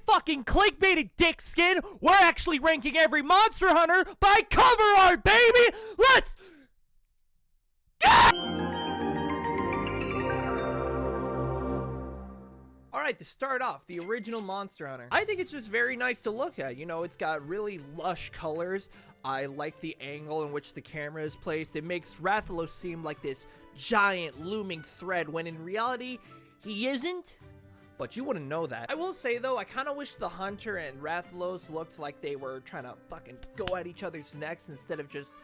fucking clickbaited dick skin. We're actually ranking every Monster Hunter by cover art, baby. Let's Alright, to start off, the original Monster Hunter. I think it's just very nice to look at. You know, it's got really lush colors. I like the angle in which the camera is placed. It makes Rathalos seem like this giant looming thread when in reality, he isn't. But you wouldn't know that. I will say though, I kind of wish the Hunter and Rathalos looked like they were trying to fucking go at each other's necks instead of just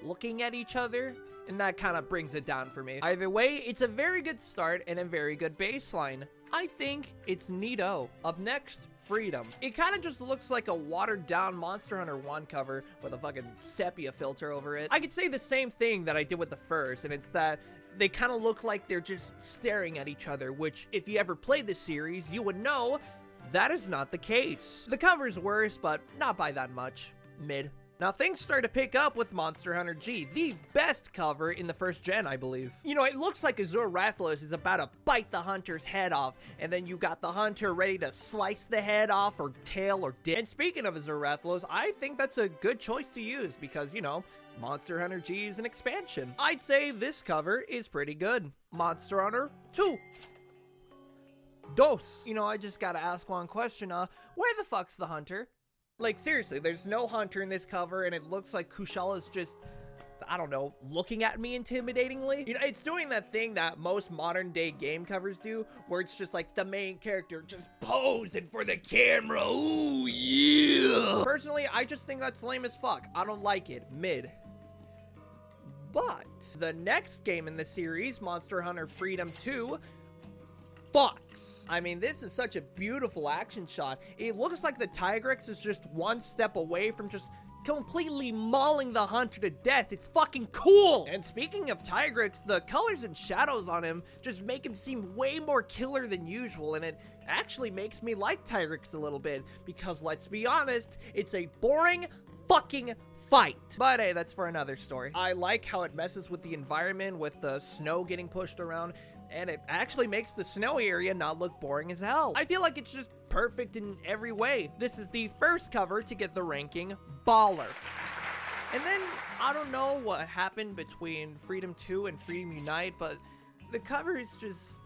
looking at each other. And that kind of brings it down for me. Either way, it's a very good start and a very good baseline. I think it's neato. Up next, Freedom. It kind of just looks like a watered down Monster Hunter 1 cover with a fucking sepia filter over it. I could say the same thing that I did with the first, and it's that they kind of look like they're just staring at each other, which if you ever played the series, you would know that is not the case. The cover's worse, but not by that much. Mid. Now, things start to pick up with Monster Hunter G, the best cover in the first gen, I believe. You know, it looks like Azure Rathalos is about to bite the Hunter's head off, and then you got the Hunter ready to slice the head off, or tail, or dip. And speaking of Azure Rathalos, I think that's a good choice to use, because, you know, Monster Hunter G is an expansion. I'd say this cover is pretty good. Monster Hunter 2. Dos. You know, I just gotta ask one question, where the fuck's the Hunter? Like, seriously, there's no Hunter in this cover, and it looks like Kushala's just, I don't know, looking at me intimidatingly. You know, it's doing that thing that most modern-day game covers do, where it's just like the main character just posing for the camera. Ooh, yeah! Personally, I just think that's lame as fuck. I don't like it. Mid. But the next game in the series, Monster Hunter Freedom 2, fucks. I mean, this is such a beautiful action shot. It looks like the Tigrex is just one step away from just completely mauling the Hunter to death. It's fucking cool. And speaking of Tigrex, the colors and shadows on him just make him seem way more killer than usual, and it actually makes me like Tigrex a little bit, because let's be honest, it's a boring fucking fight. But hey, that's for another story. I like how it messes with the environment with the snow getting pushed around, and it actually makes the snowy area not look boring as hell. I feel like it's just perfect in every way. This is the first cover to get the ranking Baller. And then, I don't know what happened between Freedom 2 and Freedom Unite, but the cover is just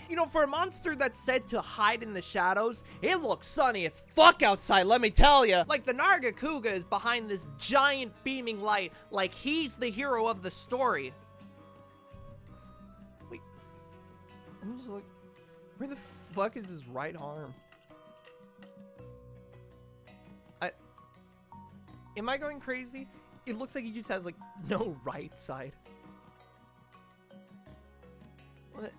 You know, for a monster that's said to hide in the shadows, it looks sunny as fuck outside, let me tell ya. Like, the Nargacuga is behind this giant beaming light, like he's the hero of the story. Wait, I'm just like, where the fuck is his right arm? Am I going crazy? It looks like he just has, like, no right side. What?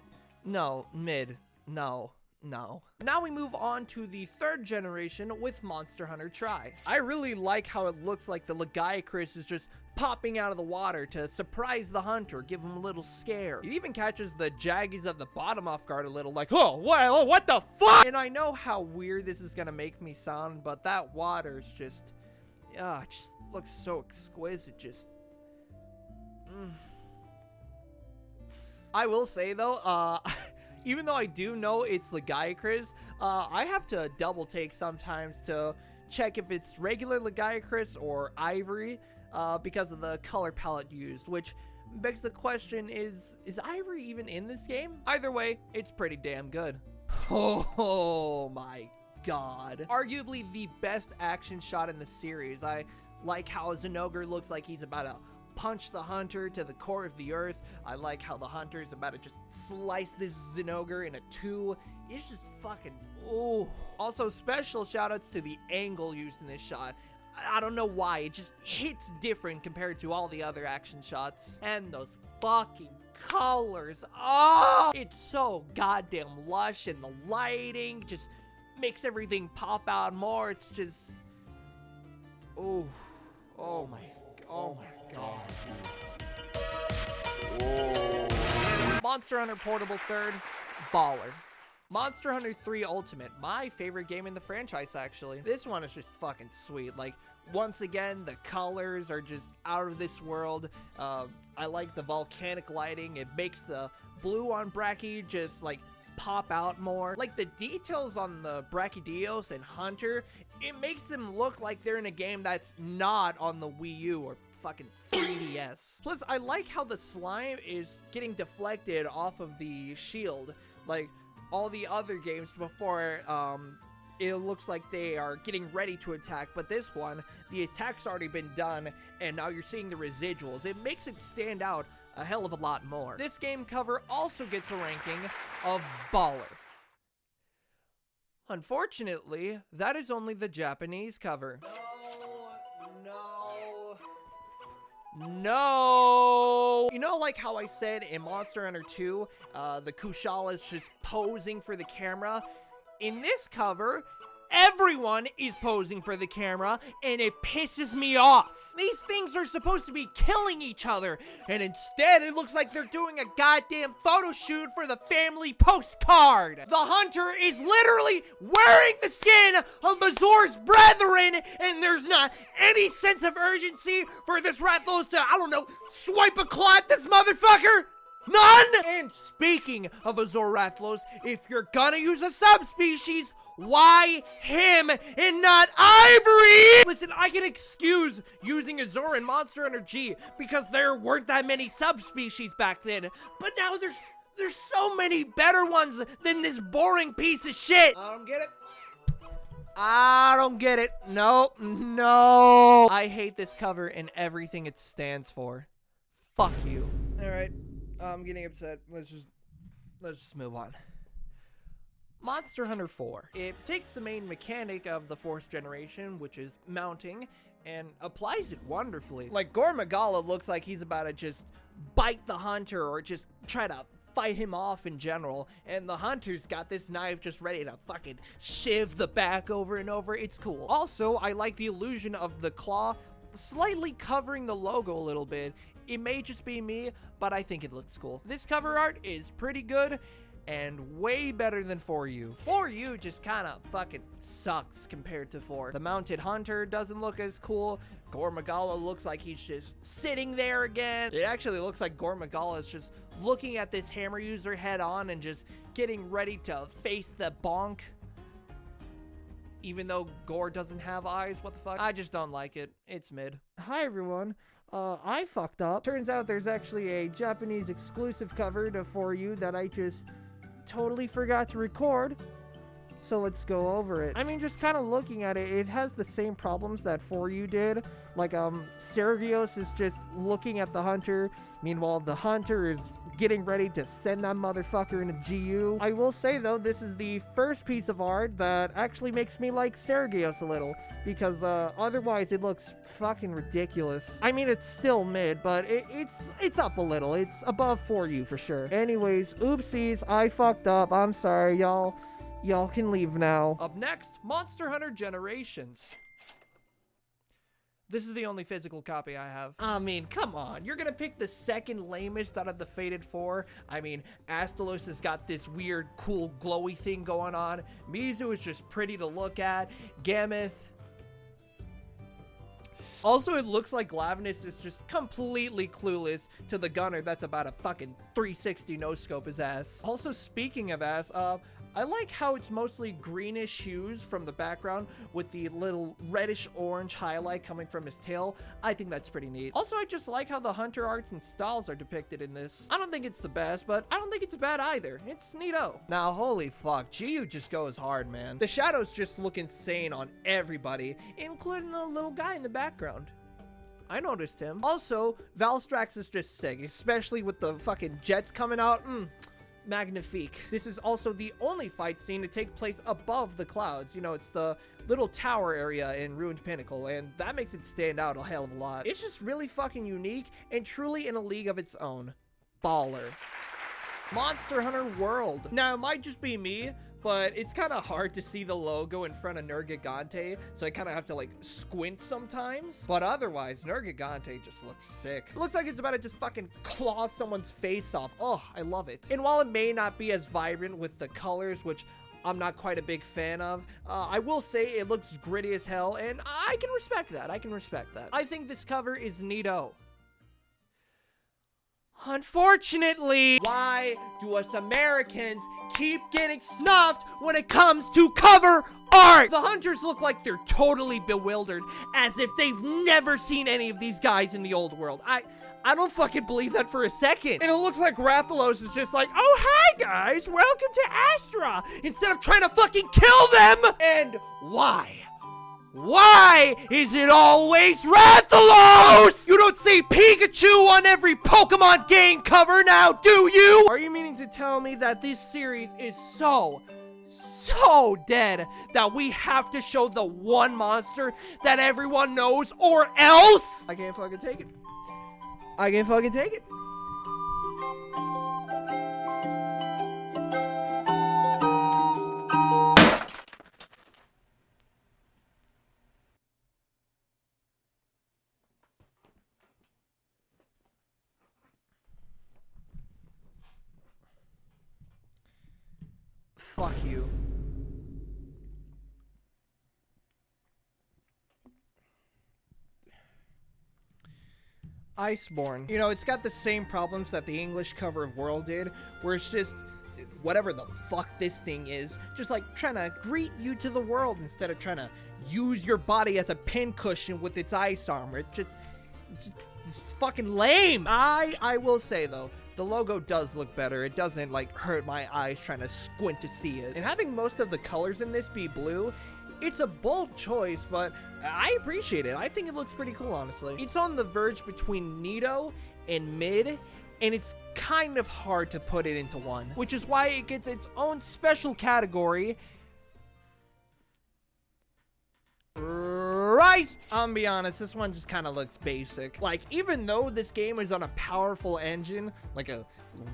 No, mid. No. Now we move on to the third generation with Monster Hunter Tri. I really like how it looks like the Lagiacrus is just popping out of the water to surprise the hunter, give him a little scare. It even catches the Jaggies at the bottom off guard a little, like, oh, well, what the fuck? And I know how weird this is gonna make me sound, but that water is just, it just looks so exquisite, just, I will say though, even though I do know it's Lagiacrus, I have to double take sometimes to check if it's regular Lagiacrus or Ivory, because of the color palette used, which begs the question, is Ivory even in this game? Either way, it's pretty damn good. Oh my god. Arguably the best action shot in the series. I like how Zinogre looks like he's about to punch the hunter to the core of the earth. I like how the hunter is about to just slice this Zinogre in two. It's just fucking, oh. Also, special shoutouts to the angle used in this shot. I don't know why, it just hits different compared to all the other action shots. And those fucking colors, oh! It's so goddamn lush, and the lighting just makes everything pop out more. It's just, oh my god. Whoa. Monster Hunter Portable third, baller. Monster Hunter 3 Ultimate, my favorite game in the franchise, actually. This one is just fucking sweet. Like, once again, the colors are just out of this world. I like the volcanic lighting. It makes the blue on Bracky just, like, pop out more. Like the details on the Brachydios and Hunter, it makes them look like they're in a game that's not on the Wii U or fucking 3DS. Plus, I like how the slime is getting deflected off of the shield. Like all the other games before, it looks like they are getting ready to attack, but this one, the attack's already been done, and now you're seeing the residuals. It makes it stand out a hell of a lot more. This game cover also gets a ranking of baller. Unfortunately, that is only the Japanese cover. No! You know, like how I said in Monster Hunter 2, the Kushala is just posing for the camera? In this cover, everyone is posing for the camera, and it pisses me off. These things are supposed to be killing each other, and instead it looks like they're doing a goddamn photo shoot for the family postcard. The hunter is literally wearing the skin of Azor's brethren, and there's not any sense of urgency for this Rathalos to, I don't know, swipe a claw at this motherfucker. None! And speaking of Azor Rathalos, if you're gonna use a subspecies, why him and not Ivory? Listen, I can excuse using Azor in Monster Hunter G because there weren't that many subspecies back then. But now there's so many better ones than this boring piece of shit. I don't get it. I don't get it. No. I hate this cover and everything it stands for. Fuck you. Alright. I'm getting upset. Let's just move on. Monster Hunter 4. It takes the main mechanic of the 4th generation, which is mounting, and applies it wonderfully. Like, Gore Magala looks like he's about to just bite the hunter or just try to fight him off in general, and the hunter's got this knife just ready to fucking shiv the back over and over. It's cool. Also, I like the illusion of the claw slightly covering the logo a little bit. It may just be me, but I think it looks cool. This cover art is pretty good and way better than 4U. 4U just kind of fucking sucks compared to 4. The mounted hunter doesn't look as cool. Gore Magala looks like he's just sitting there again. It actually looks like Gore Magala is just looking at this hammer user head on and just getting ready to face the bonk. Even though Gore doesn't have eyes, what the fuck? I just don't like it. It's mid. Hi everyone. I fucked up. Turns out there's actually a Japanese exclusive cover to 4U that I just totally forgot to record. So let's go over it. I mean, just kind of looking at it, it has the same problems that 4U did. Like, Sergios is just looking at the hunter. Meanwhile, the hunter is getting ready to send that motherfucker in a GU. I will say, though, this is the first piece of art that actually makes me like Sergios a little. Because, otherwise, it looks fucking ridiculous. I mean, it's still mid, but it's up a little. It's above 4U for sure. Anyways, oopsies, I fucked up. I'm sorry, y'all. Y'all can leave now. Up next, Monster Hunter Generations. This is the only physical copy I have. I mean, come on. You're gonna pick the second lamest out of the Fated 4? I mean, Astalos has got this weird, cool, glowy thing going on. Mizu is just pretty to look at. Gameth. Also, it looks like Glavenus is just completely clueless to the gunner that's about to fucking 360 no-scope his ass. Also, speaking of ass, I like how it's mostly greenish hues from the background with the little reddish orange highlight coming from his tail. I think that's pretty neat. Also, I just like how the hunter arts and styles are depicted in this. I don't think it's the best, but I don't think it's bad either. It's neato. Now, holy fuck, GU just goes hard, man. The shadows just look insane on everybody, including the little guy in the background. I noticed him. Also, Valstrax is just sick, especially with the fucking jets coming out. Magnifique. This is also the only fight scene to take place above the clouds. You know, it's the little tower area in Ruined Pinnacle, and that makes it stand out a hell of a lot. It's just really fucking unique and truly in a league of its own. Baller. Monster Hunter World. Now, it might just be me, but it's kind of hard to see the logo in front of Nergigante, so I kind of have to, like, squint sometimes. But otherwise, Nergigante just looks sick. It looks like it's about to just fucking claw someone's face off. Oh, I love it. And while it may not be as vibrant with the colors, which I'm not quite a big fan of, I will say it looks gritty as hell, and I can respect that. I think this cover is neato. Unfortunately, why do us Americans keep getting snubbed when it comes to cover art? The hunters look like they're totally bewildered, as if they've never seen any of these guys in the old world. I don't fucking believe that for a second. And it looks like Rathalos is just like, oh, hi guys, welcome to Astra, instead of trying to fucking kill them. And why? Why is it always Rathalos? You don't see Pikachu on every Pokemon game cover now, do you? Are you meaning to tell me that this series is so dead that we have to show the one monster that everyone knows, or else? I can't fucking take it. I can't fucking take it. Fuck you. Iceborne. You know, it's got the same problems that the English cover of World did, where it's just whatever the fuck this thing is, just like trying to greet you to the world instead of trying to use your body as a pincushion with its ice armor. It's fucking lame. I will say though, the logo does look better. It doesn't like hurt my eyes trying to squint to see it. And having most of the colors in this be blue, it's a bold choice, but I appreciate it. I think it looks pretty cool, honestly. It's on the verge between Neato and mid, and it's kind of hard to put it into one, which is why it gets its own special category. Rise! I'll be honest, this one just kind of looks basic. Like, even though this game is on a powerful engine, like a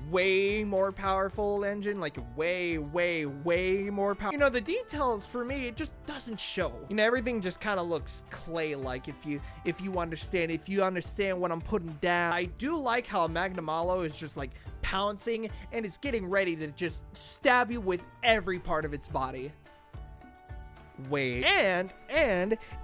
way more powerful engine, like way more powerful, you know, the details for me, it just doesn't show. You know, everything just kind of looks clay-like if you understand what I'm putting down. I do like how Magnamalo is just like pouncing and it's getting ready to just stab you with every part of its body. Wait, and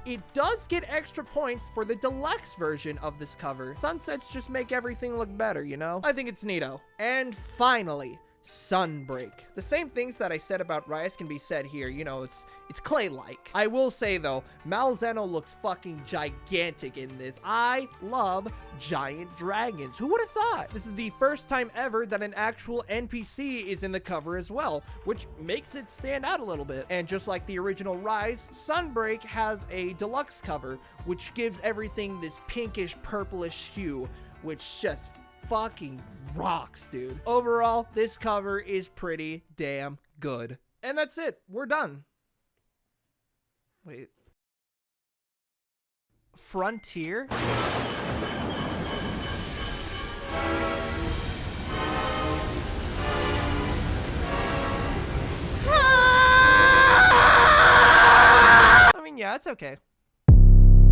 it does get extra points for the deluxe version of this cover. Sunsets just make everything look better, you know? I think it's neato. And finally, Sunbreak. The same things that I said about Rise can be said here. You know, it's clay-like. I will say though, Malzeno looks fucking gigantic in this. I love giant dragons. Who would have thought? This is the first time ever that an actual NPC is in the cover as well, which makes it stand out a little bit. And just like the original Rise, Sunbreak has a deluxe cover, which gives everything this pinkish purplish hue, which just fucking rocks, dude. Overall, this cover is pretty damn good. And that's it. We're done. Wait. Frontier? I mean, yeah, it's okay.